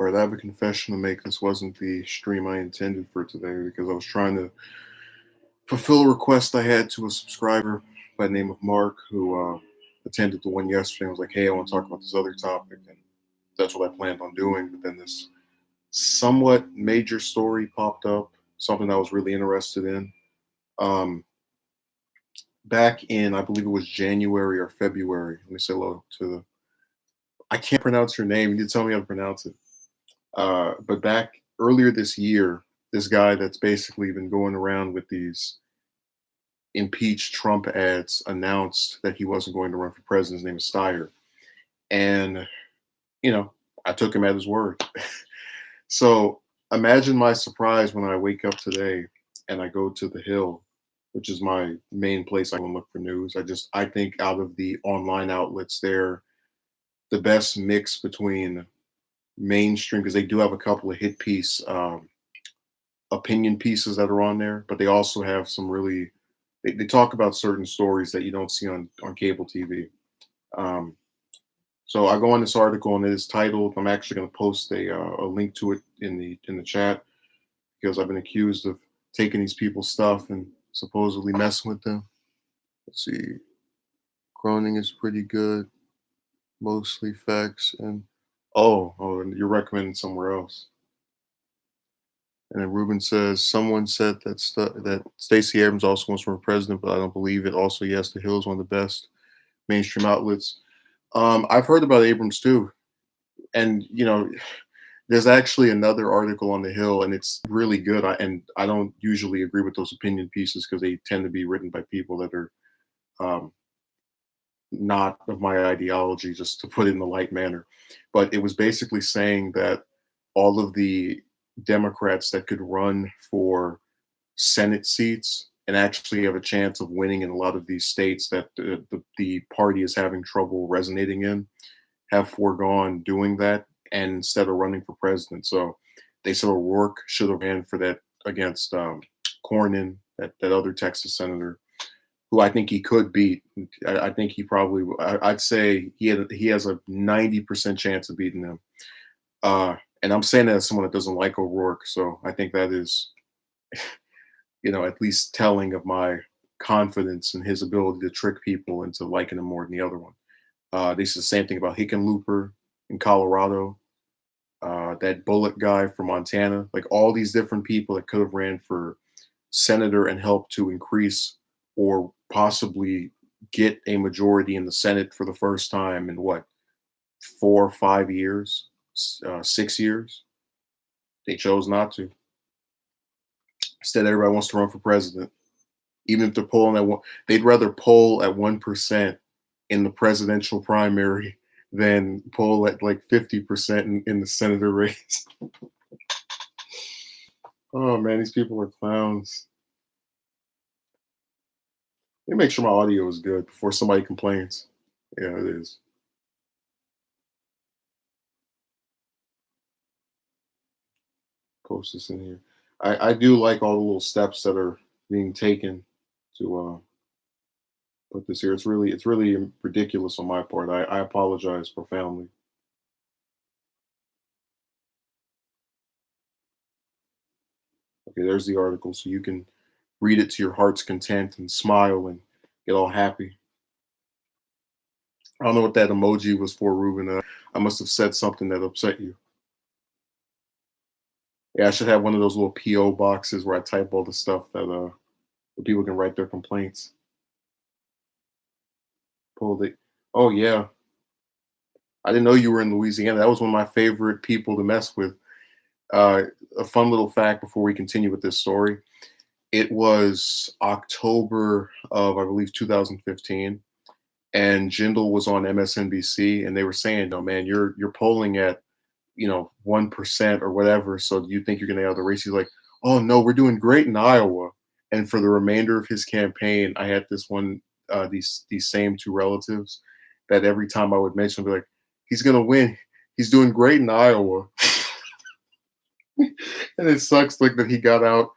All right, I have a confession to make. This wasn't the stream I intended for today because I was trying to fulfill a request I had to a subscriber by the name of Mark who attended the one yesterday and was like, hey, I want to talk about this other topic. And that's what I planned on doing. But then this somewhat major story popped up, something I was really interested in. Um, Back in, I believe it was January or February. Let me say hello to the. I can't pronounce your name. You need to tell me how to pronounce it. But back earlier this year, this guy that's basically been going around with these impeach Trump ads announced that he wasn't going to run for president. His name is Steyer. And, you know, I took him at his word. So imagine my surprise when I wake up today and I go to the Hill, which is my main place I can look for news. I think out of the online outlets, they're the best mix between mainstream because they do have a couple of hit piece opinion pieces that are on there, but they also have some really they talk about certain stories that you don't see on cable TV. Um, so I go on this article and it is titled. I'm actually going to post a link to it in the chat because I've been accused of taking these people's stuff and supposedly messing with them. Let's see, Croning is pretty good, mostly facts and and you're recommending somewhere else. And then Ruben says, someone said that Stacey Abrams also wants to run president, but I don't believe it. Also, yes, The Hill is one of the best mainstream outlets. I've heard about Abrams too. And, there's actually another article on The Hill, and it's really good. And I don't usually agree with those opinion pieces because they tend to be written by people that are um, not of my ideology, just to put it in the light manner. But it was basically saying that all of the Democrats that could run for Senate seats and actually have a chance of winning in a lot of these states that the party is having trouble resonating in have foregone doing that and instead of running for president. So they said O'Rourke should have ran for that against Cornyn, that other Texas senator, who I think he could beat. I think he probably. I'd say he has a 90% chance of beating him. And I'm saying that as someone that doesn't like O'Rourke, so I think that is, at least telling of my confidence in his ability to trick people into liking him more than the other one. They said the same thing about Hickenlooper in Colorado, that Bullock guy from Montana, like all these different people that could have ran for senator and helped to increase or possibly get a majority in the Senate for the first time in what, 4 or 5 years, 6 years. They chose not to. Instead, everybody wants to run for president. Even if they're polling at one, they'd rather poll at 1% in the presidential primary than poll at like 50% in the senator race. Oh man, these people are clowns. Let me make sure my audio is good before somebody complains. Yeah, it is. Post this in here. I do like all the little steps that are being taken to put this here. It's really ridiculous on my part. I apologize profoundly. Okay, there's the article, so you can read it to your heart's content and smile and get all happy. I don't know what that emoji was for, Ruben. I must have said something that upset you. Yeah, I should have one of those little PO boxes where I type all the stuff that where people can write their complaints. Pull it. Oh yeah, I didn't know you were in Louisiana. That was one of my favorite people to mess with. Uh, a fun little fact before we continue with this story. It was October of, I believe, 2015, and Jindal was on MSNBC, and they were saying, "No, man, you're polling at 1% or whatever. So do you think you're going to have the race?" He's like, "Oh no, we're doing great in Iowa." And for the remainder of his campaign, I had this one, these same two relatives that every time I would mention, be like, "He's going to win. He's doing great in Iowa." And it sucks like that he got out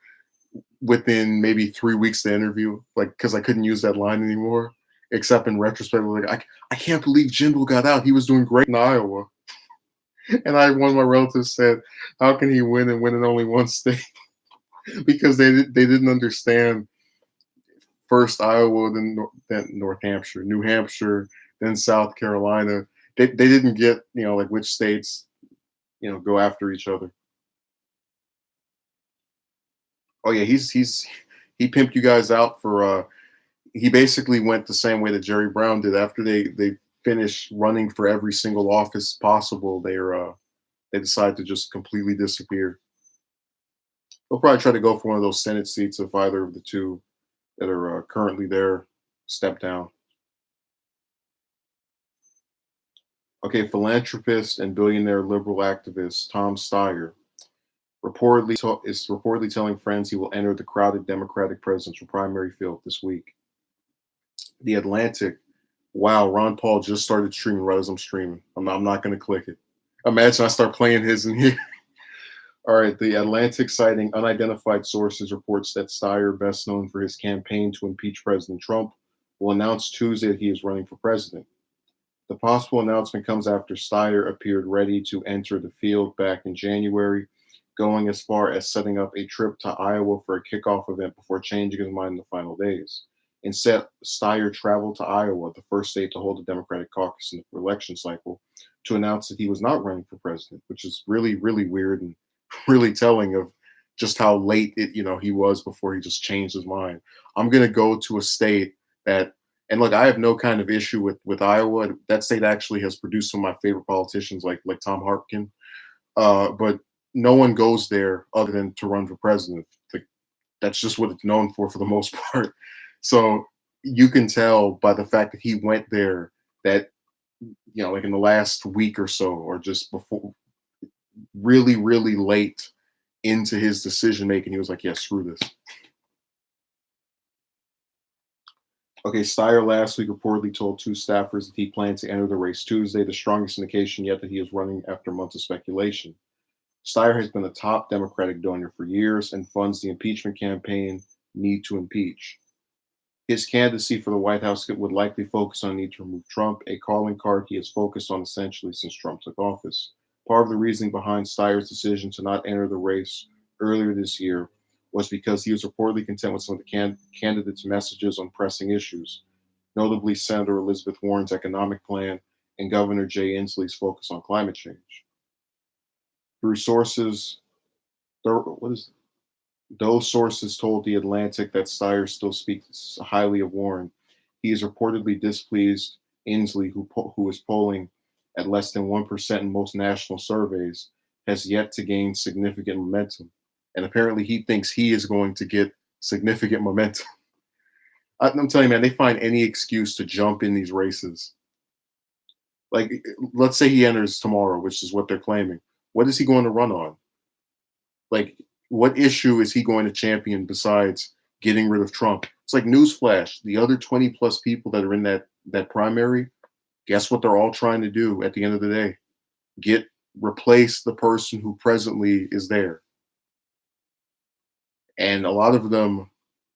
within maybe 3 weeks of the interview, like because I couldn't use that line anymore. Except in retrospect, like I can't believe Jindal got out. He was doing great in Iowa. And one of my relatives said, "How can he win and win in only one state?" Because they didn't understand first Iowa, then North Hampshire, New Hampshire, then South Carolina. They didn't get like which states go after each other. Oh yeah, he pimped you guys out for he basically went the same way that Jerry Brown did. After they finished running for every single office possible, they decided to just completely disappear. They'll probably try to go for one of those Senate seats if either of the two that are currently there step down. Okay, philanthropist and billionaire liberal activist Tom Steyer is reportedly telling friends he will enter the crowded Democratic presidential primary field this week. The Atlantic. Wow, Ron Paul just started streaming right as I'm streaming. I'm not going to click it. Imagine I start playing his in here. All right, the Atlantic, citing unidentified sources, reports that Steyer, best known for his campaign to impeach President Trump, will announce Tuesday that he is running for president. The possible announcement comes after Steyer appeared ready to enter the field back in January, going as far as setting up a trip to Iowa for a kickoff event before changing his mind in the final days. Instead, Steyer traveled to Iowa, the first state to hold a Democratic caucus in the election cycle, to announce that he was not running for president, which is really, really weird and really telling of just how late he was before he just changed his mind. I'm gonna go to a state that, and look, I have no kind of issue with Iowa. That state actually has produced some of my favorite politicians, like Tom Harkin. But no one goes there other than to run for president. Like, that's just what it's known for the most part. So you can tell by the fact that he went there that like in the last week or so, or just before, really, really late into his decision making, he was like, "Yeah, screw this." Okay, Steyer last week reportedly told two staffers that he planned to enter the race Tuesday, the strongest indication yet that he is running after months of speculation. Steyer has been a top Democratic donor for years and funds the impeachment campaign Need to Impeach. His candidacy for the White House would likely focus on the need to remove Trump, a calling card he has focused on essentially since Trump took office. Part of the reasoning behind Steyer's decision to not enter the race earlier this year was because he was reportedly content with some of the candidates' messages on pressing issues, notably Senator Elizabeth Warren's economic plan and Governor Jay Inslee's focus on climate change. Through sources, those sources told The Atlantic that Steyer still speaks highly of Warren. He is reportedly displeased Inslee, who is polling at less than 1% in most national surveys, has yet to gain significant momentum. And apparently he thinks he is going to get significant momentum. I'm telling you, man, they find any excuse to jump in these races. Like, let's say he enters tomorrow, which is what they're claiming. What is he going to run on? Like, what issue is he going to champion besides getting rid of Trump? It's like newsflash: the other 20 plus people that are in that primary, guess what they're all trying to do at the end of the day? Replace the person who presently is there. And a lot of them,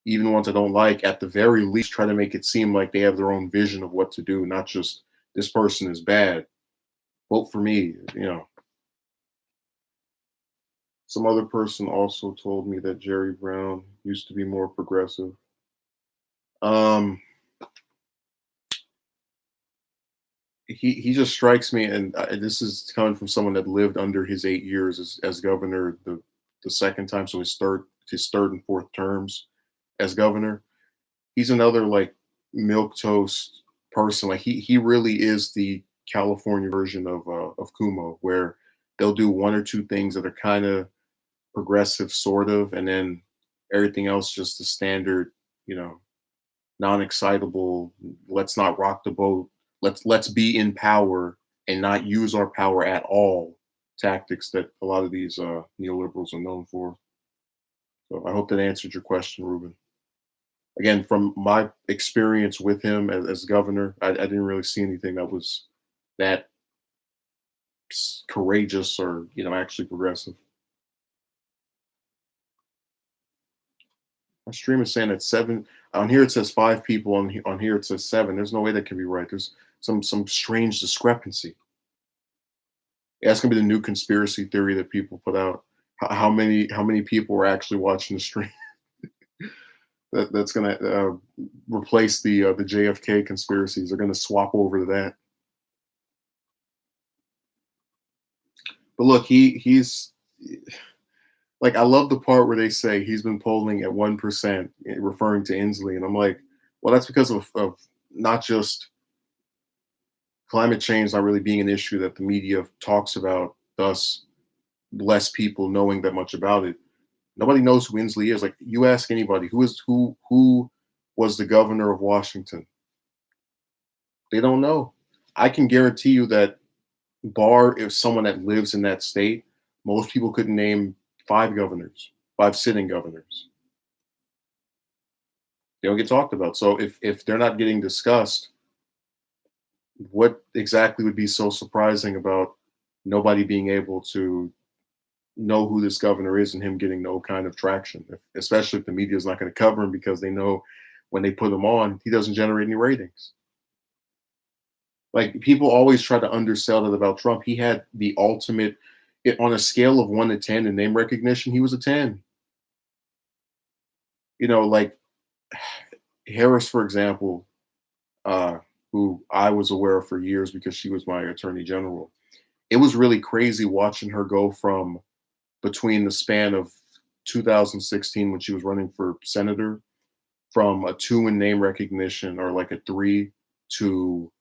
even ones I don't like, at the very least try to make it seem like they have their own vision of what to do, not just this person is bad. Vote for me. Some other person also told me that Jerry Brown used to be more progressive. Um, he just strikes me, and this is coming from someone that lived under his 8 years as governor, the second time, so his third and fourth terms as governor. He's another like milk toast person. Like he really is the California version of Kumo, where they'll do one or two things that are kind of progressive, sort of, and then everything else just the standard, you know, non-excitable. Let's not rock the boat. Let's be in power and not use our power at all. Tactics that a lot of these neoliberals are known for. So I hope that answered your question, Ruben. Again, from my experience with him as governor, I didn't really see anything that was that courageous or actually progressive. My stream is saying it's seven. On here it says five people. On here it says seven. There's no way that can be right. There's some strange discrepancy. That's gonna be the new conspiracy theory that people put out. How many people are actually watching the stream? That's gonna replace the JFK conspiracies. They're gonna swap over to that. But look, he's like, I love the part where they say he's been polling at 1%, referring to Inslee, and I'm like, well, that's because of not just climate change not really being an issue that the media talks about, thus less people knowing that much about it. Nobody knows who Inslee is. Like, you ask anybody who was the governor of Washington, they don't know. I can guarantee you that bar if someone that lives in that state, most people couldn't name five governors, five sitting governors. They don't get talked about. So if they're not getting discussed, what exactly would be so surprising about nobody being able to know who this governor is and him getting no kind of traction, especially if the media is not going to cover him because they know when they put him on, he doesn't generate any ratings. Like, people always try to undersell it about Trump. He had the ultimate, on a scale of 1 to 10 in name recognition, he was a 10. Like Harris, for example, who I was aware of for years because she was my attorney general. It was really crazy watching her go from between the span of 2016 when she was running for senator, from a 2 in name recognition or like a 3 to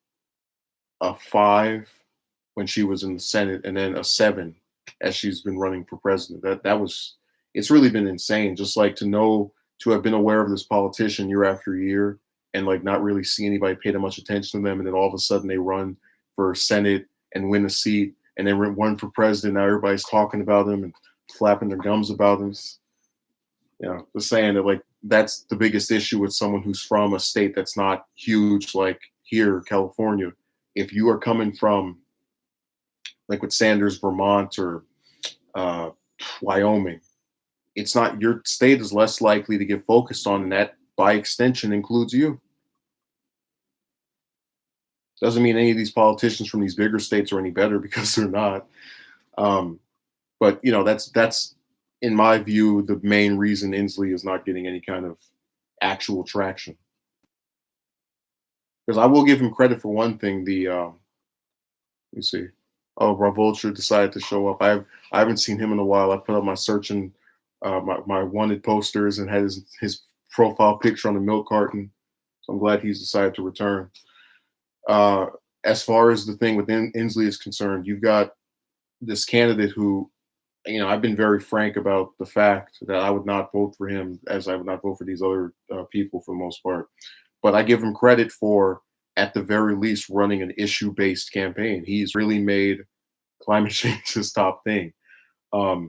a 5 when she was in the Senate, and then a 7 as she's been running for president. It's really been insane. Just like to have been aware of this politician year after year and like not really see anybody pay that much attention to them, and then all of a sudden they run for Senate and win a seat, and then run for president. Now everybody's talking about them and flapping their gums about them. Just saying that, like, that's the biggest issue with someone who's from a state that's not huge, like here, California. If you are coming from, like with Sanders, Vermont, or uh, Wyoming, it's not, your state is less likely to get focused on, and that by extension includes you. Doesn't mean any of these politicians from these bigger states are any better, because they're not. But that's in my view the main reason Inslee is not getting any kind of actual traction. Because I will give him credit for one thing. Let me see. Oh, Vulture decided to show up. I haven't seen him in a while. I put up my searching, my wanted posters, and had his profile picture on the milk carton. So I'm glad he's decided to return. As far as the thing with Inslee is concerned, you've got this candidate who, I've been very frank about the fact that I would not vote for him, as I would not vote for these other people for the most part. But I give him credit for, at the very least, running an issue-based campaign. He's really made climate change his top thing. But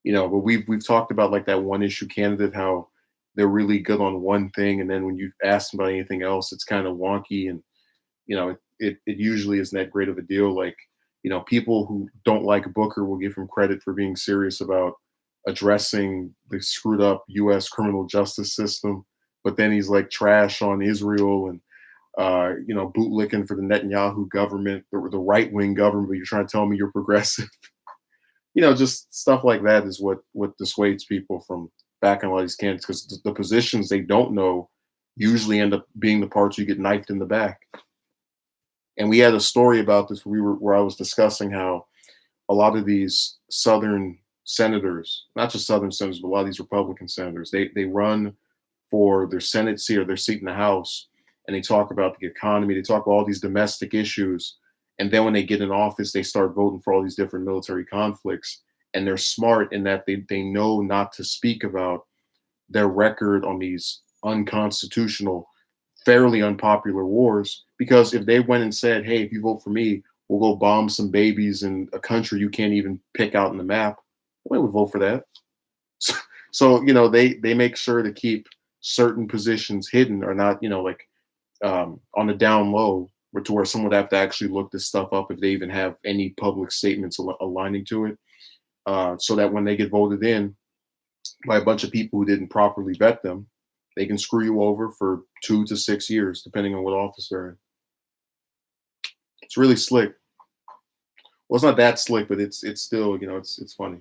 we've talked about, like, that one issue candidate, how they're really good on one thing, and then when you ask them about anything else, it's kind of wonky, and it usually isn't that great of a deal. Like, people who don't like Booker will give him credit for being serious about addressing the screwed up U.S. criminal justice system, but then he's like trash on Israel and bootlicking for the Netanyahu government, the right wing government. But you're trying to tell me you're progressive. Just stuff like that is what dissuades people from backing a lot of these candidates, because the positions they don't know usually end up being the parts you get knifed in the back. And we had a story about this where I was discussing how a lot of these Southern senators, not just Southern senators, but a lot of these Republican senators, they run for their Senate seat or their seat in the House, and they talk about the economy, they talk about all these domestic issues, and then when they get in office, they start voting for all these different military conflicts. And they're smart in that they know not to speak about their record on these unconstitutional, fairly unpopular wars, because if they went and said, hey, if you vote for me, we'll go bomb some babies in a country you can't even pick out in the map, nobody would vote for that. So they make sure to keep certain positions hidden, or not, on the down low, or to where someone would have to actually look this stuff up if they even have any public statements aligning to it, so that when they get voted in by a bunch of people who didn't properly vet them, they can screw you over for 2 to 6 years, depending on what office they're in. It's really slick. Well, it's not that slick, but it's still, it's funny.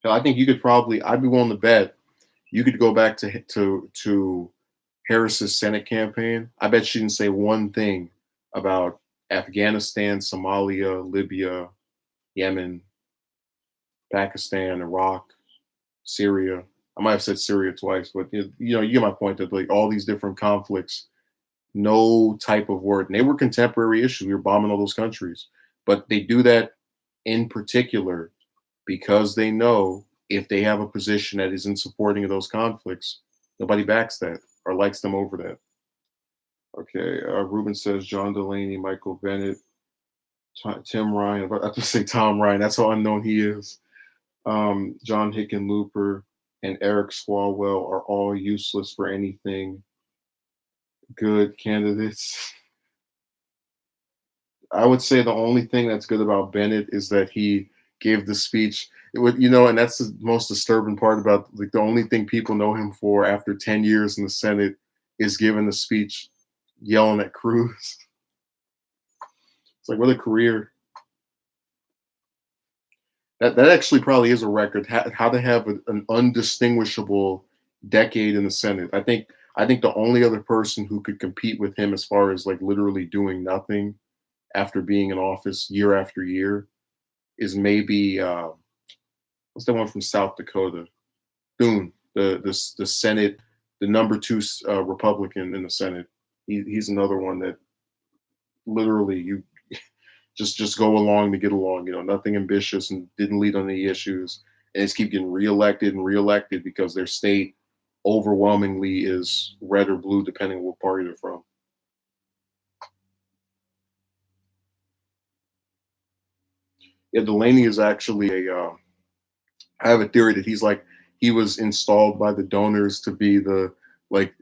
So I think you could probably, I'd be willing to bet you could go back to Harris's Senate campaign. I bet she didn't say one thing about Afghanistan, Somalia, Libya, Yemen, Pakistan, Iraq, Syria. I might have said Syria twice, but you get my point that like all these different conflicts, no type of word. And they were contemporary issues. We were bombing all those countries, but they do that in particular because they know if they have a position that isn't supporting of those conflicts, nobody backs that or likes them over that. Okay, Ruben says John Delaney, Michael Bennett, Tim Ryan. I have to say Tom Ryan. That's how unknown he is. John Hickenlooper and Eric Swalwell are all useless for anything. Good candidates. I would say the only thing that's good about Bennett is that he gave the speech. It would, and that's the most disturbing part about like the only thing people know him for after 10 years in the Senate is giving the speech yelling at Cruz. It's like what a career. That actually probably is a record. How to have an undistinguishable decade in the Senate. I think the only other person who could compete with him as far as like literally doing nothing after being in office year after year is maybe what's the one from South Dakota? Thune, the Senate, the number two Republican in the Senate. He's another one that literally you just go along to get along. Nothing ambitious and didn't lead on any issues, and just keep getting reelected and reelected because their state overwhelmingly is red or blue, depending on what party they're from. Yeah, Delaney is actually a. I have a theory that he was installed by the donors to be the like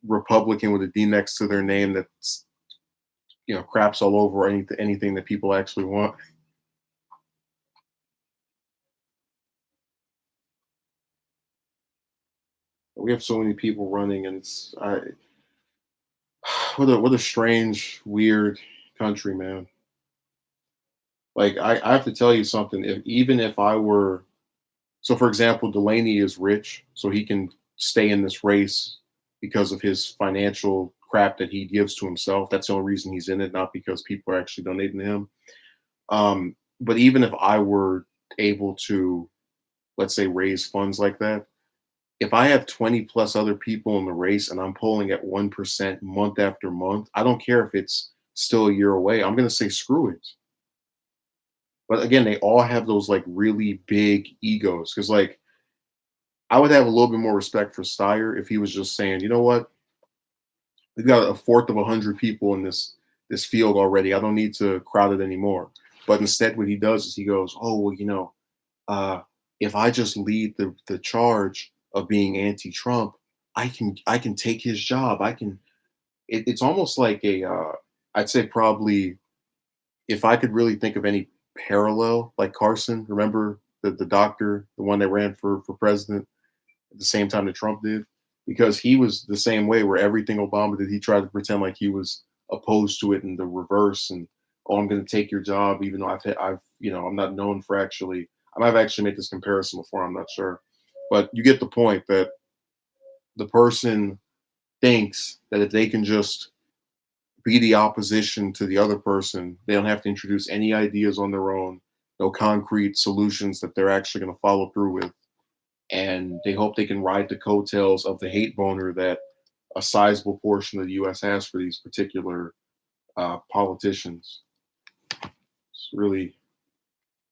Republican with a D next to their name that's craps all over anything that people actually want. We have so many people running, and what a strange, weird country, man. Like I have to tell you something. Even if I were, so for example, Delaney is rich, so he can stay in this race because of his financial crap that he gives to himself. That's the only reason he's in it, not because people are actually donating to him. But even if I were able to, let's say, raise funds like that, if I have 20 plus other people in the race and I'm polling at 1% month after month, I don't care if it's still a year away. I'm going to say screw it. But again, they all have those like really big egos because like I would have a little bit more respect for Steyer if he was just saying, you know what, we've got a fourth of 100 people in this field already. I don't need to crowd it anymore. But instead, what he does is he goes, oh well, uh, if I just lead the charge of being anti-Trump, I can take his job. I can. It's almost like a. I'd say probably if I could really think of any parallel, like Carson. Remember the doctor, the one that ran for president at the same time that Trump did, because he was the same way. Where everything Obama did, he tried to pretend like he was opposed to it in the reverse, and oh, I'm going to take your job, even though I'm not known for actually. I might have actually made this comparison before. I'm not sure, but you get the point that the person thinks that if they can just be the opposition to the other person, they don't have to introduce any ideas on their own, no concrete solutions that they're actually going to follow through with. And they hope they can ride the coattails of the hate boner that a sizable portion of the U.S. has for these particular politicians. It's really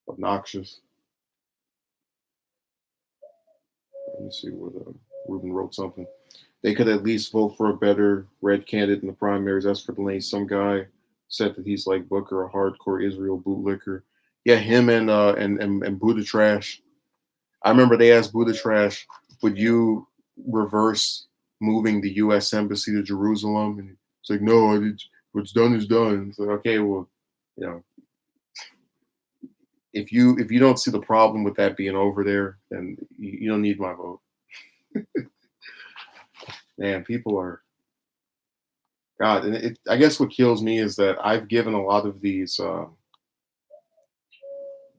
obnoxious. Let me see what Ruben wrote something. They could at least vote for a better red candidate in the primaries. As for Delaney, some guy said that he's like Booker, a hardcore Israel bootlicker. Yeah, him and Buddha Trash. I remember they asked Buddha Trash, "Would you reverse moving the U.S. embassy to Jerusalem?" And it's like, "No, what's done is done." It's like, okay, well, you know, if you don't see the problem with that being over there, then you don't need my vote. Man, people are God, and I guess what kills me is that I've given a lot of these,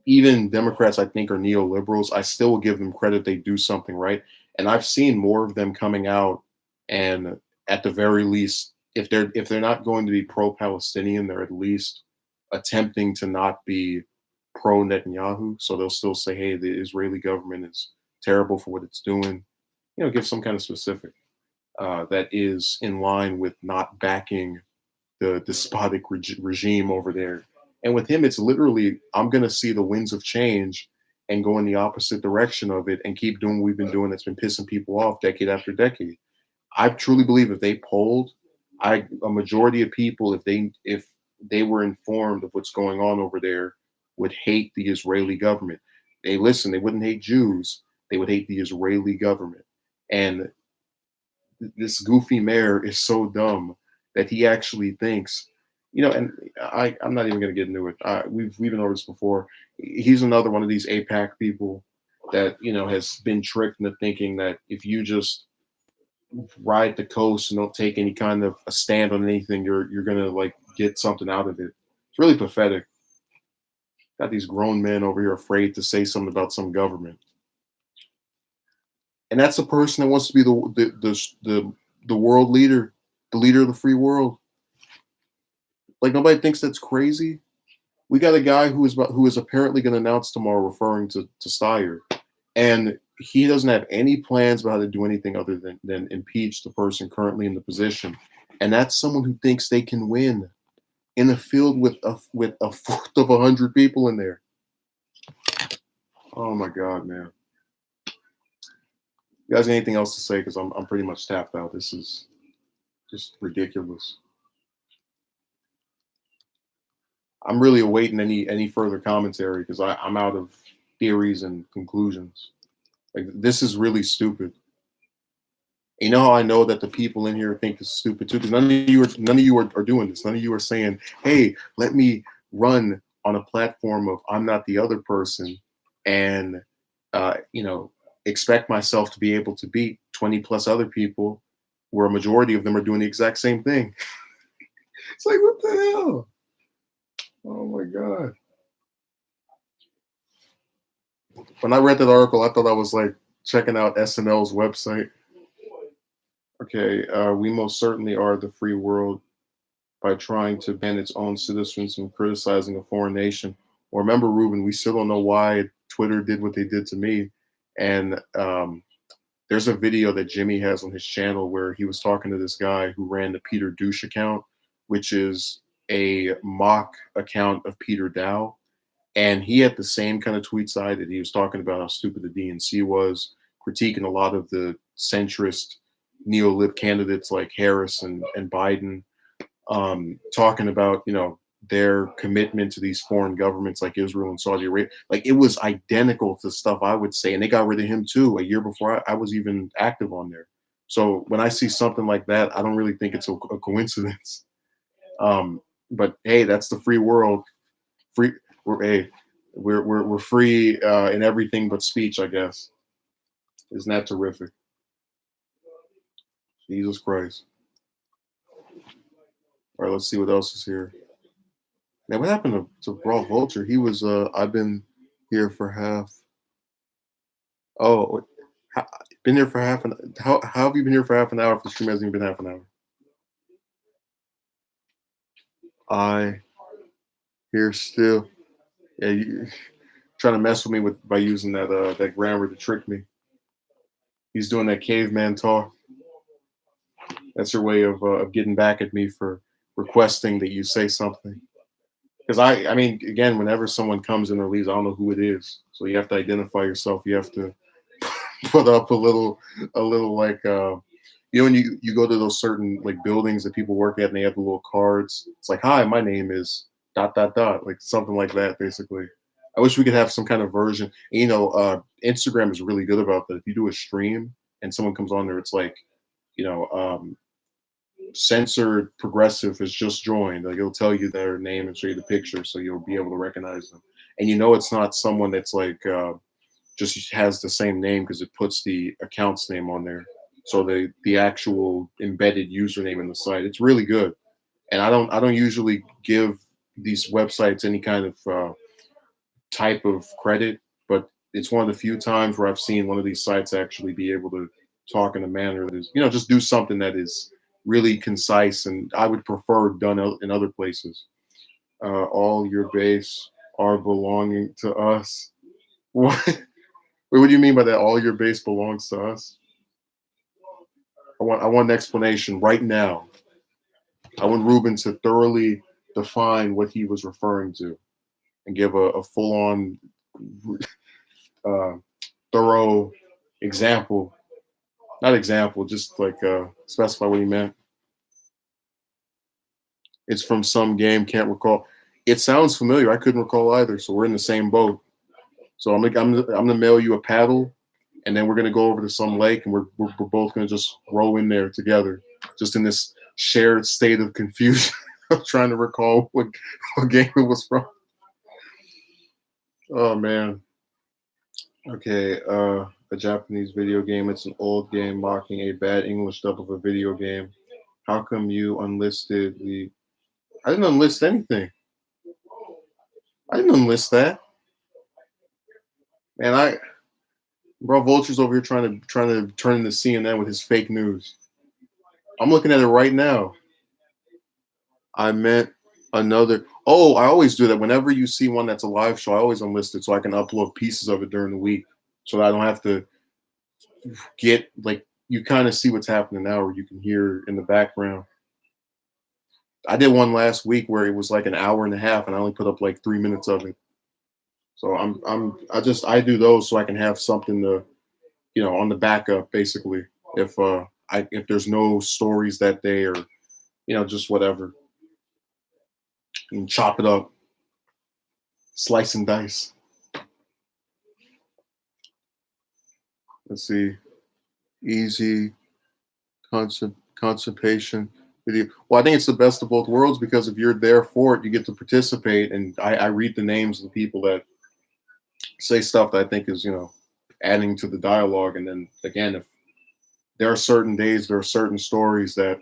even Democrats I think are neoliberals. I still will give them credit they do something right, and I've seen more of them coming out, and at the very least, if they're not going to be pro-Palestinian, they're at least attempting to not be pro Netanyahu. So they'll still say, "Hey, the Israeli government is terrible for what it's doing." Give some kind of specific that is in line with not backing the despotic regime over there. And with him, it's literally, I'm going to see the winds of change and go in the opposite direction of it and keep doing what we've been doing that's been pissing people off decade after decade. I truly believe if they polled, a majority of people, if they were informed of what's going on over there, would hate the Israeli government. They wouldn't hate Jews, they would hate the Israeli government. And this goofy mayor is so dumb that he actually thinks, and I'm not even going to get into it. We've been over this before. He's another one of these APAC people that has been tricked into thinking that if you just ride the coast and don't take any kind of a stand on anything, you're gonna like get something out of it. It's really pathetic. Got these grown men over here afraid to say something about some government, and that's the person that wants to be the world leader, the leader of the free world. Like nobody thinks that's crazy. We got a guy who is apparently going to announce tomorrow, referring to Steyer, and he doesn't have any plans about how to do anything other than impeach the person currently in the position, and that's someone who thinks they can win in a field with a fourth of 100 people in there. Oh my God, man! You guys, got anything else to say? Because I'm pretty much tapped out. This is just ridiculous. I'm really awaiting any further commentary because I'm out of theories and conclusions. Like this is really stupid. You know how I know that the people in here think it's stupid too? Because none of you are doing this. None of you are saying, "Hey, let me run on a platform of I'm not the other person," and uh, you know, expect myself to be able to beat 20 plus other people, where a majority of them are doing the exact same thing. It's like what the hell? Oh my God! When I read that article, I thought I was like checking out SNL's website. Okay, we most certainly are the free world by trying to ban its own citizens from criticizing a foreign nation. Well, remember, Ruben, we still don't know why Twitter did what they did to me. And there's a video that Jimmy has on his channel where he was talking to this guy who ran the Peter Douche account, which is a mock account of Peter Dow. And he had the same kind of tweets I did. He was talking about how stupid the DNC was, critiquing a lot of the centrist neo-lib candidates like Harris and Biden, talking about their commitment to these foreign governments like Israel and Saudi Arabia. Like it was identical to stuff I would say, and they got rid of him too a year before I was even active on there. So when I see something like that, I don't really think it's a coincidence. But hey, that's the free world. Free, hey, we're free in everything but speech, I guess. Isn't that terrific? Jesus Christ. All right, let's see what else is here. Man, what happened to Raw Vulture? He was I've been here for half. Oh, been here for half an how have you been here for half an hour if the stream hasn't even been half an hour? I here still. Yeah, you trying to mess with me by using that grammar to trick me. He's doing that caveman talk. That's your way of getting back at me for requesting that you say something. Because I mean, again, whenever someone comes in or leaves, I don't know who it is. So you have to identify yourself. You have to put up a little like, when you go to those certain like buildings that people work at and they have the little cards. It's like, hi, my name is dot dot dot, like something like that, basically. I wish we could have some kind of version. And, Instagram is really good about that. If you do a stream and someone comes on there, it's like, you know, censored progressive has just joined. Like it'll tell you their name and show you the picture, so you'll be able to recognize them. And it's not someone that's like just has the same name because it puts the account's name on there. So the actual embedded username in the site, it's really good. And I don't usually give these websites any kind of type of credit, but it's one of the few times where I've seen one of these sites actually be able to talk in a manner that is, just do something that is really concise, and I would prefer done in other places. All your base are belonging to us. What? Wait, what do you mean by that? All your base belongs to us? I want an explanation right now. I want Ruben to thoroughly define what he was referring to and give a full on uh, thorough example. Not example, just like specify what he meant. It's from some game, can't recall. It sounds familiar. I couldn't recall either. So we're in the same boat. So I'm gonna mail you a paddle, and then we're gonna go over to some lake, and we're both gonna just row in there together, just in this shared state of confusion of trying to recall what game it was from. Oh man. Okay. A Japanese video game. It's an old game mocking a bad English dub of a video game. How come you unlisted the? I didn't unlist anything. I didn't enlist that, man. Bro, Vulture's over here trying to turn into CNN with his fake news. I'm looking at it right now. I meant another. Oh, I always do that. Whenever you see one that's a live show, I always enlist it so I can upload pieces of it during the week, so that I don't have to get like you kind of see what's happening now, or you can hear in the background. I did one last week where it was like an hour and a half, and I only put up like 3 minutes of it. So I do those so I can have something to on the backup basically if there's no stories that day or just whatever and chop it up, slice and dice. Let's see, easy constipation video. Well, I think it's the best of both worlds because if you're there for it, you get to participate, and I read the names of the people that say stuff that I think is adding to the dialogue. And then again, if there are certain days, there are certain stories that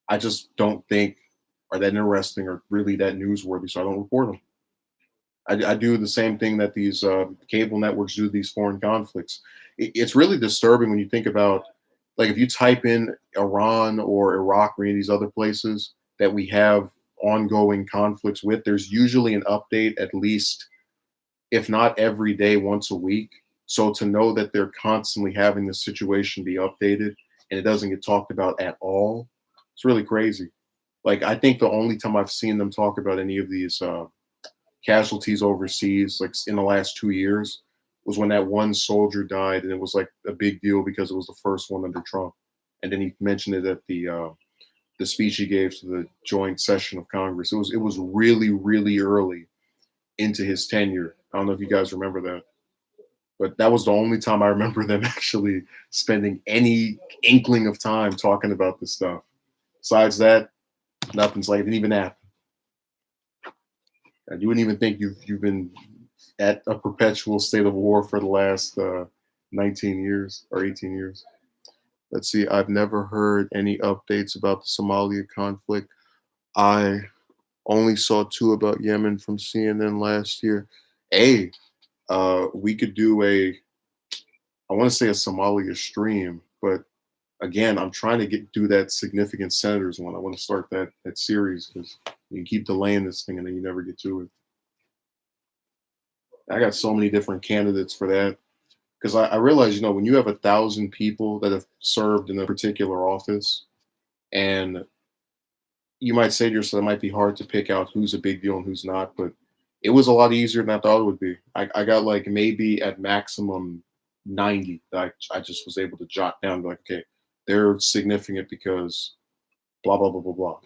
I just don't think are that interesting or really that newsworthy, so I don't report them. I do the same thing that these cable networks do, these foreign conflicts. It's really disturbing when you think about, like, if you type in Iran or Iraq or any of these other places that we have ongoing conflicts with, there's usually an update at least, if not every day, once a week. So to know that they're constantly having this situation be updated and it doesn't get talked about at all, it's really crazy. Like, I think the only time I've seen them talk about any of these casualties overseas, like in the last 2 years, was when that one soldier died, and it was like a big deal because it was the first one under Trump. And then he mentioned it at the speech he gave to the joint session of Congress. It was really, really early into his tenure. I don't know if you guys remember that, but that was the only time I remember them actually spending any inkling of time talking about this stuff. Besides that, nothing's like it didn't even happen. And you wouldn't even think you've been at a perpetual state of war for the last 19 years or 18 years. Let's see. I've never heard any updates about the Somalia conflict. I only saw two about Yemen from CNN last year. Hey, we could do I want to say a Somalia stream, but again, I'm trying to do that significant senators one. I want to start that series because you keep delaying this thing and then you never get to it. I got so many different candidates for that because I realize, when you have 1,000 people that have served in a particular office, and you might say to yourself, it might be hard to pick out who's a big deal and who's not, but it was a lot easier than I thought it would be. I got like maybe at maximum 90 that I just was able to jot down, like, okay, they're significant because blah, blah, blah, blah, blah.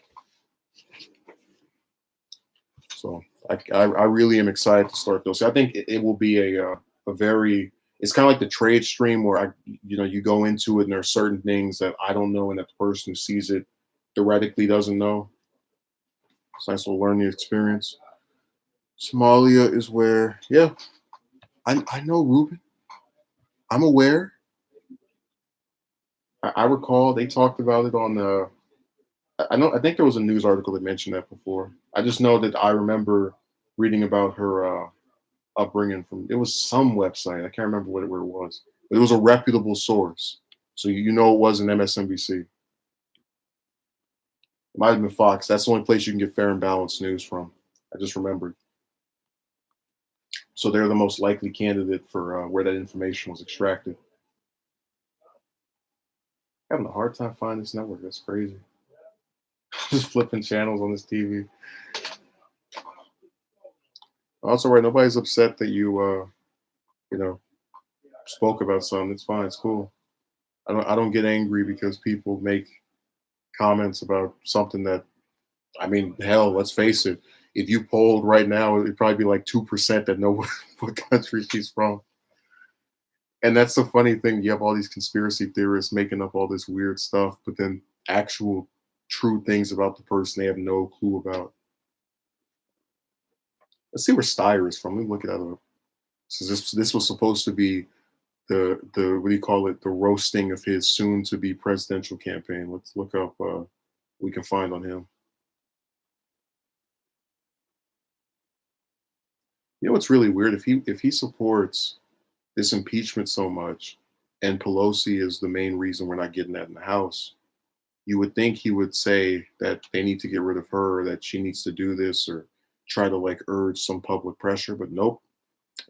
So I really am excited to start those. I think it will be a very, it's kind of like the trade stream where you go into it and there are certain things that I don't know and that the person who sees it theoretically doesn't know. It's nice to learn the experience. Somalia is where, yeah, I know, Ruben. I'm aware. I recall they talked about it on the. I know. I think there was a news article that mentioned that before. I just know that I remember reading about her upbringing from. It was some website. I can't remember where it was, but it was a reputable source. So you know it wasn't MSNBC. It might have been Fox. That's the only place you can get fair and balanced news from. I just remembered. So they're the most likely candidate for where that information was extracted. Having a hard time finding this network. That's crazy. Just flipping channels on this TV. Also, right, nobody's upset that you know, spoke about something. It's fine. It's cool. I don't get angry because people make comments about something that, I mean, hell, let's face it. If you polled right now, it'd probably be like 2% that know what country she's from. And that's the funny thing. You have all these conspiracy theorists making up all this weird stuff, but then actual true things about the person they have no clue about. Let's see where Steyer is from. Let me look it up. So this was supposed to be the what do you call it? The roasting of his soon to be presidential campaign. Let's look up we can find on him. You know what's really weird? If he supports this impeachment so much, and Pelosi is the main reason we're not getting that in the House, you would think he would say that they need to get rid of her, or that she needs to do this, or try to like urge some public pressure. But nope.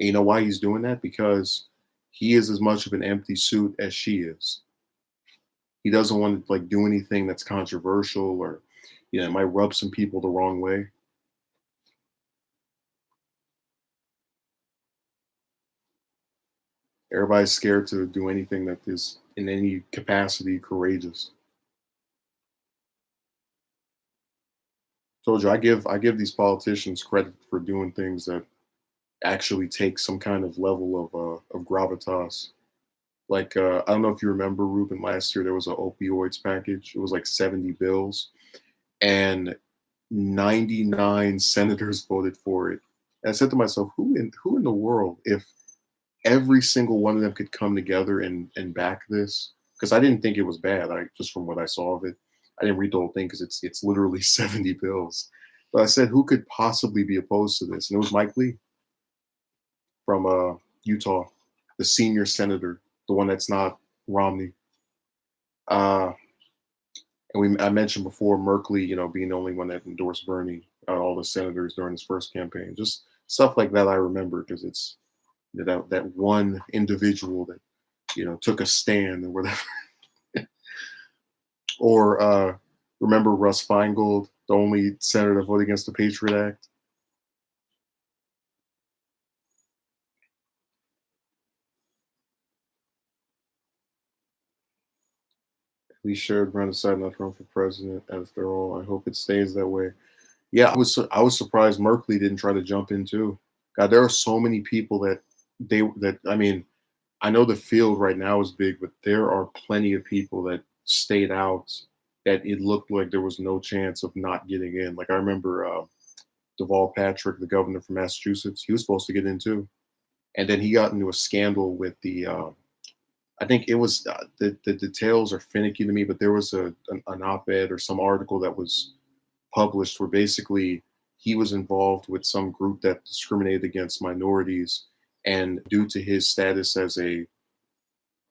And you know why he's doing that? Because he is as much of an empty suit as she is. He doesn't want to like do anything that's controversial, or it might rub some people the wrong way. Everybody's scared to do anything that is in any capacity courageous. Told you, I give these politicians credit for doing things that actually take some kind of level of gravitas. Like I don't know if you remember, Ruben, last year there was a opioids package. It was like 70 bills, and 99 senators voted for it. And I said to myself, who in the world, if every single one of them could come together and back this? Because I didn't think it was bad. I just from what I saw of it, I didn't read the whole thing because it's literally 70 bills. But I said, who could possibly be opposed to this? And it was Mike Lee from Utah, the senior senator, the one that's not Romney. Uh, and I mentioned before Merkley, being the only one that endorsed Bernie, all the senators during his first campaign, just stuff like that. I remember because it's that one individual that took a stand or whatever. Or remember Russ Feingold, the only senator to vote against the Patriot Act. He should run aside not run for president. After all, I hope it stays that way. Yeah, I was surprised Merkley didn't try to jump in too. God, there are so many people that I mean, I know the field right now is big, but there are plenty of people that stayed out that it looked like there was no chance of not getting in. Like I remember Deval Patrick, the governor from Massachusetts, he was supposed to get in too, and then he got into a scandal with the. I think it was the details are finicky to me, but there was an op-ed or some article that was published where basically he was involved with some group that discriminated against minorities, and due to his status as a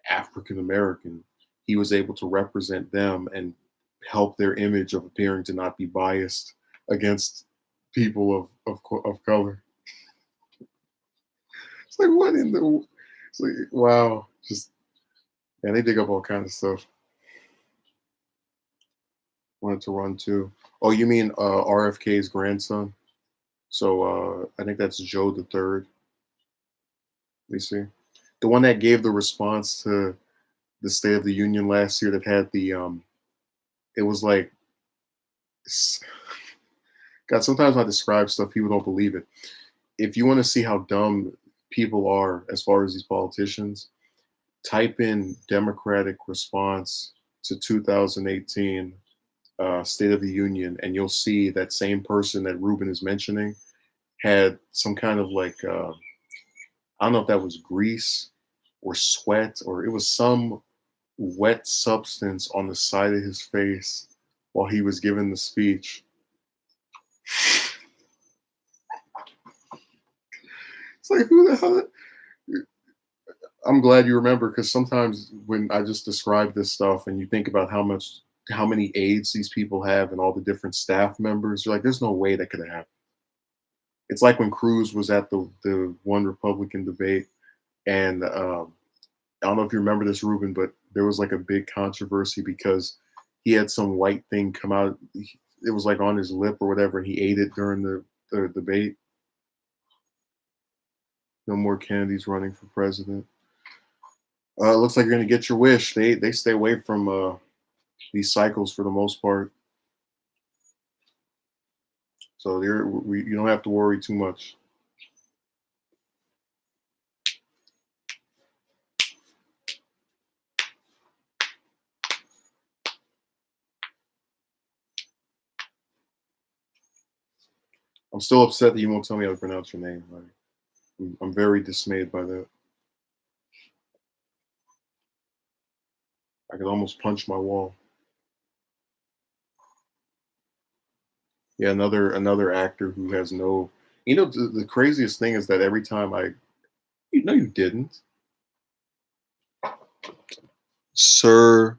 African American, he was able to represent them and help their image of appearing to not be biased against people of color. It's like what in the? It's like wow, just and they dig up all kinds of stuff. Wanted to run too. Oh, you mean RFK's grandson? So I think that's Joe the Third. Let me see. The one that gave the response to the State of the Union last year that had the it was like God, sometimes I describe stuff, people don't believe it. If you want to see how dumb people are as far as these politicians, type in Democratic response to 2018 State of the Union, and you'll see that same person that Ruben is mentioning had some kind of like I don't know if that was grease or sweat or it was some wet substance on the side of his face while he was giving the speech. It's like, who the hell? I'm glad you remember, because sometimes when I just describe this stuff and you think about how many aides these people have and all the different staff members, you're like, there's no way that could have happened. It's like when Cruz was at the one Republican debate, and I don't know if you remember this, Ruben, but there was like a big controversy because he had some white thing come out. It was like on his lip or whatever, and he ate it during the debate. No more Kennedys running for president. It looks like you're gonna get your wish. They stay away from these cycles for the most part, so you don't have to worry too much. I'm still upset that you won't tell me how to pronounce your name. I'm very dismayed by that. I could almost punch my wall. Yeah, another actor who has no. You know, the craziest thing is that every time you know, you didn't, Sir,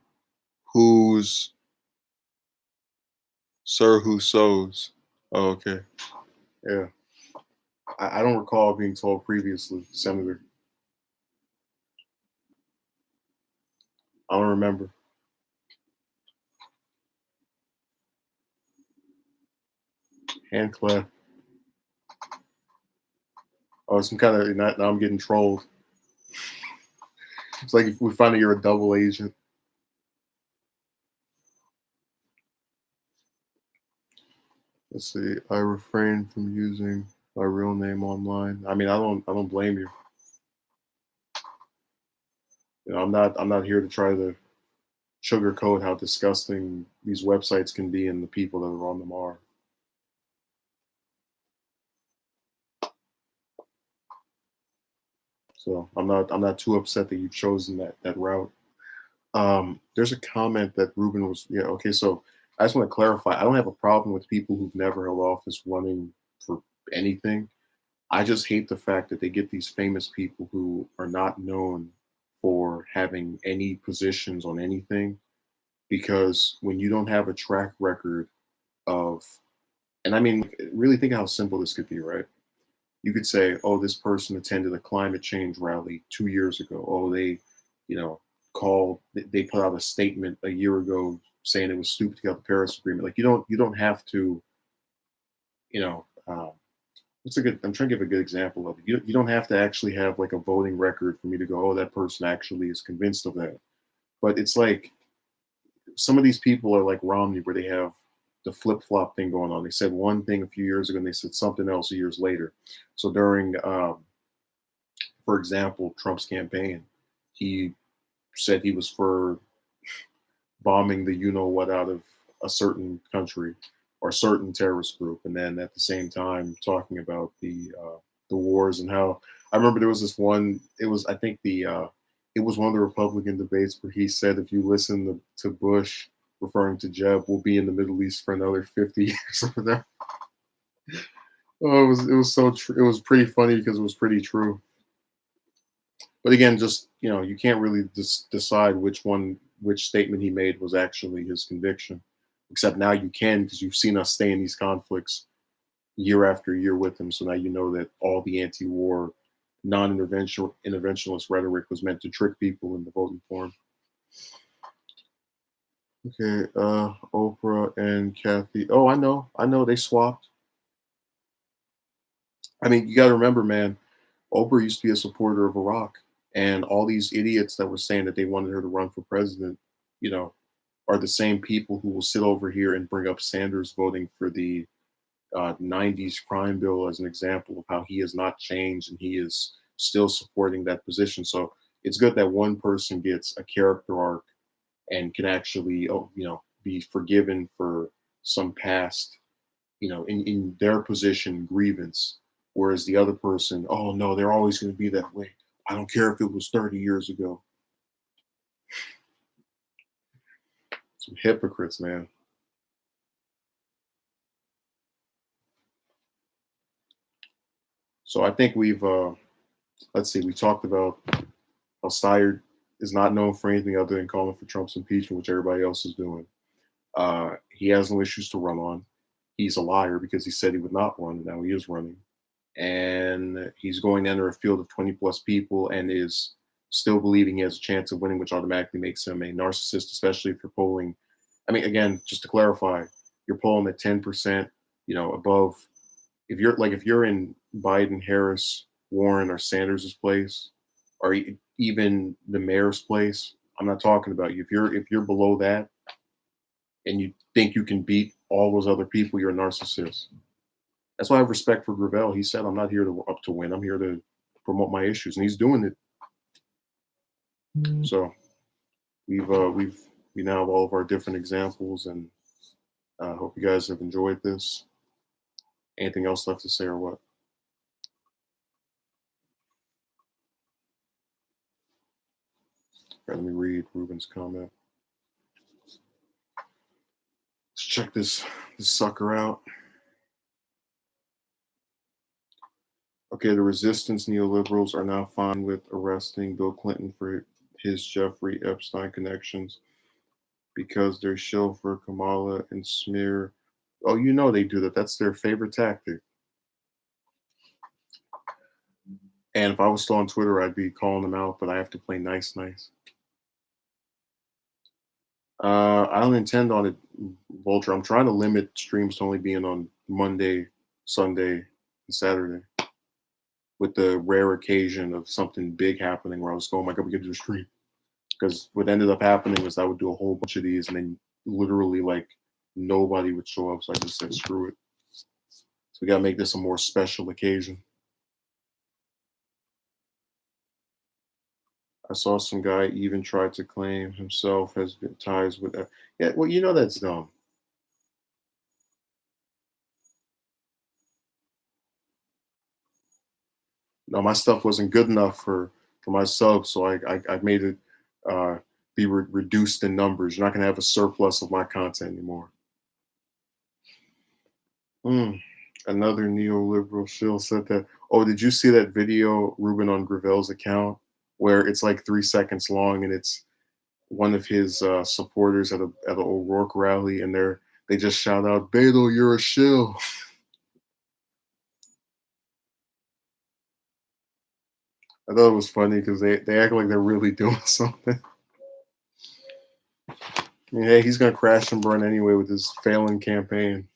who's Sir who sows. Oh, okay, yeah. I don't recall being told previously, Senator. I don't remember. Hand clap. Oh, some kind of now I'm getting trolled. It's like if we find out you're a double agent. Let's see. I refrain from using my real name online. I mean, I don't blame you. You know, I'm not here to try to sugarcoat how disgusting these websites can be and the people that are on them are. So I'm not too upset that you've chosen that route. There's a comment that Ruben was, yeah, okay. So I just want to clarify. I don't have a problem with people who've never held office running for anything. I just hate the fact that they get these famous people who are not known for having any positions on anything, because when you don't have a track record of, and I mean, really think of how simple this could be, right? You could say, oh, this person attended a climate change rally 2 years ago. Oh, you know, they put out a statement a year ago saying it was stupid to get out the Paris Agreement. Like you don't have to, you know, what's a good, I'm trying to give a good example of it. You don't have to actually have like a voting record for me to go, oh, that person actually is convinced of that. But it's like some of these people are like Romney, where they have the flip flop thing going on. They said one thing a few years ago and they said something else years later. So during, for example, Trump's campaign, he said he was for bombing the you know what out of a certain country or a certain terrorist group, and then at the same time talking about the wars and how, I remember there was this one. It was, I think, it was one of the Republican debates where he said if you listen to Bush referring to Jeb, we'll be in the Middle East for another 50 years or that. Oh, it was so it was pretty funny because it was pretty true. But again, just, you can't really decide which statement he made was actually his conviction. Except now you can, because you've seen us stay in these conflicts year after year with him. So now you know that all the anti-war, interventionist rhetoric was meant to trick people into voting for him. Okay, Oprah and Kathy. Oh, I know, they swapped. I mean, you got to remember, man. Oprah used to be a supporter of Iraq, and all these idiots that were saying that they wanted her to run for president, you know, are the same people who will sit over here and bring up Sanders voting for the 90s crime bill as an example of how he has not changed and he is still supporting that position. So it's good that one person gets a character arc and can actually, be forgiven for some past, in their position, grievance. Whereas the other person, oh no, they're always going to be that way. I don't care if it was 30 years ago. Some hypocrites, man. So I think we've let's see, we talked about how Steyer is not known for anything other than calling for Trump's impeachment, which everybody else is doing. He has no issues to run on. He's a liar because he said he would not run, and now he is running. And he's going to enter a field of 20 plus people and is still believing he has a chance of winning, which automatically makes him a narcissist, especially if you're polling. I mean, again, just to clarify, you're polling at 10%, above. If you're in Biden, Harris, Warren, or Sanders's place, or even the mayor's place, I'm not talking about you. If you're below that and you think you can beat all those other people, you're a narcissist. That's why I have respect for Gravel. He said, "I'm not here to win. I'm here to promote my issues," and he's doing it. So we now have all of our different examples, and I hope you guys have enjoyed this. Anything else left to say, or what? Let me read Ruben's comment. Let's check this sucker out. Okay, the resistance neoliberals are now fine with arresting Bill Clinton for his Jeffrey Epstein connections because they're chauffeur Kamala and smear. Oh, they do that. That's their favorite tactic. And if I was still on Twitter, I'd be calling them out, but I have to play nice. I don't intend on it, Vulture. I'm trying to limit streams to only being on Monday, Sunday, and Saturday, with the rare occasion of something big happening where I was going, oh my God, we can do a stream. Because what ended up happening was I would do a whole bunch of these, and then literally nobody would show up. So I just said, screw it. So we got to make this a more special occasion. I saw some guy even tried to claim himself has been ties with. Yeah, well, that's dumb. No, my stuff wasn't good enough for my subs, so I made it be reduced in numbers. You're not gonna have a surplus of my content anymore. Another neoliberal shill said that. Oh, did you see that video, Ruben, on Gravel's account, where it's like 3 seconds long, and it's one of his supporters at an O'Rourke rally, and they just shout out, "Beto, you're a shill." I thought it was funny because they act like they're really doing something. I mean, hey, he's gonna crash and burn anyway with his failing campaign.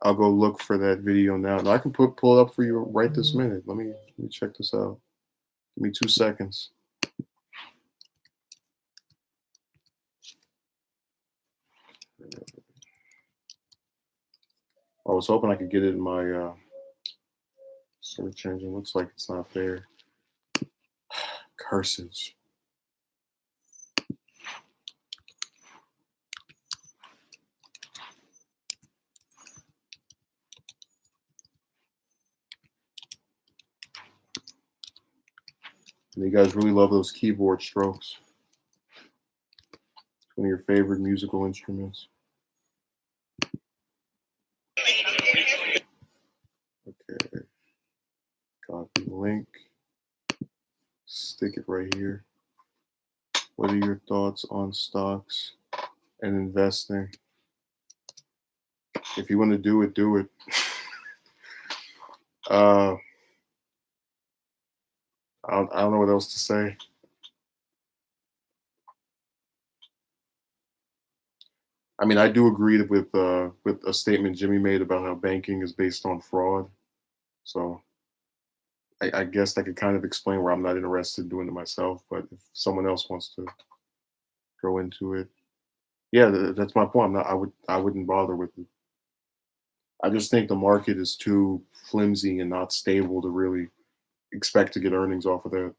I'll go look for that video now. I can pull it up for you right this minute. Let me check this out. Give me 2 seconds. I was hoping I could get it in my search engine. Looks like it's not there. Curses. And you guys really love those keyboard strokes. It's one of your favorite musical instruments. Okay. Copy link. Stick it right here. What are your thoughts on stocks and investing? If you want to do it, do it. I don't know what else to say. I mean, I do agree with a statement Jimmy made about how banking is based on fraud. So I guess that could kind of explain where I'm not interested in doing it myself. But if someone else wants to go into it, yeah, that's my point. I wouldn't bother with it. I just think the market is too flimsy and not stable to really expect to get earnings off of that.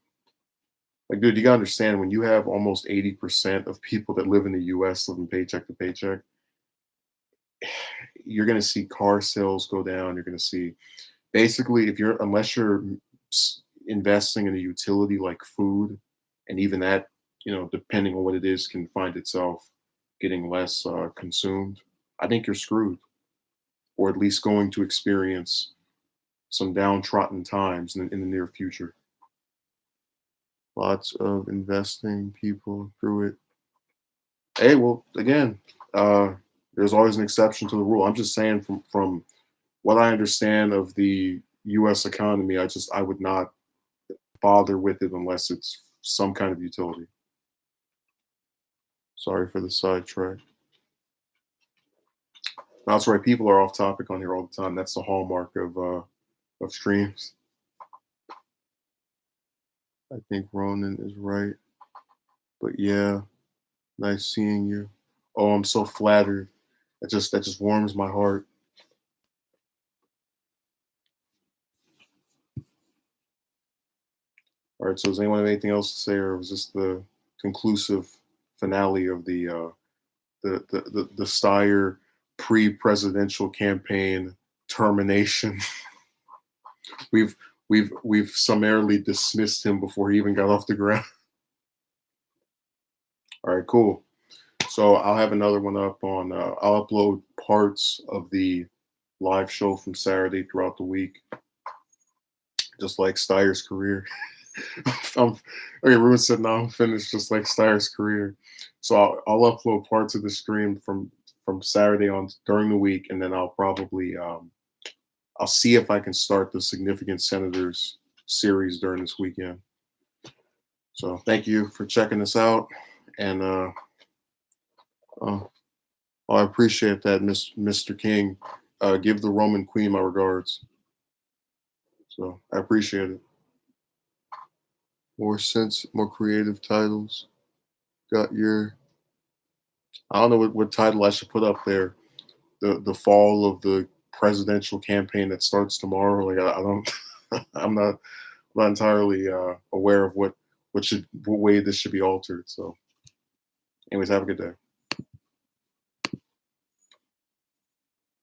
Like, dude, you gotta understand, when you have almost 80% of people that live in the US living paycheck to paycheck, you're gonna see car sales go down. You're gonna see, basically, unless you're investing in a utility like food, and even that, depending on what it is, can find itself getting less consumed, I think you're screwed, or at least going to experience some downtrodden times in the near future. Lots of investing people through it. Hey, well, again, uh, there's always an exception to the rule. I'm just saying, from what I understand of the U.S. economy, I would not bother with it unless it's some kind of utility. Sorry for the sidetrack. That's right. People are off topic on here all the time. That's the hallmark of streams. I think Ronan is right. But yeah, nice seeing you. Oh, I'm so flattered. That just warms my heart. All right. So does anyone have anything else to say, or was this the conclusive finale of the Steyer pre-presidential campaign termination? we've we've summarily dismissed him before he even got off the ground. All right, cool. So I'll have another one up on. I'll upload parts of the live show from Saturday throughout the week, just like Steyer's career. Okay, Ruben said, "No, I'm finished, just like Steyer's career." So I'll upload parts of the stream from Saturday on during the week, and then I'll probably I'll see if I can start the Significant Senators series during this weekend. So thank you for checking this out, and I appreciate that, Mr. King. Give the Roman Queen my regards. So I appreciate it. More creative titles. Got your. I don't know what title I should put up there. The fall of the presidential campaign that starts tomorrow. Like I don't. I'm not entirely aware of what way this should be altered. So, anyways, have a good day.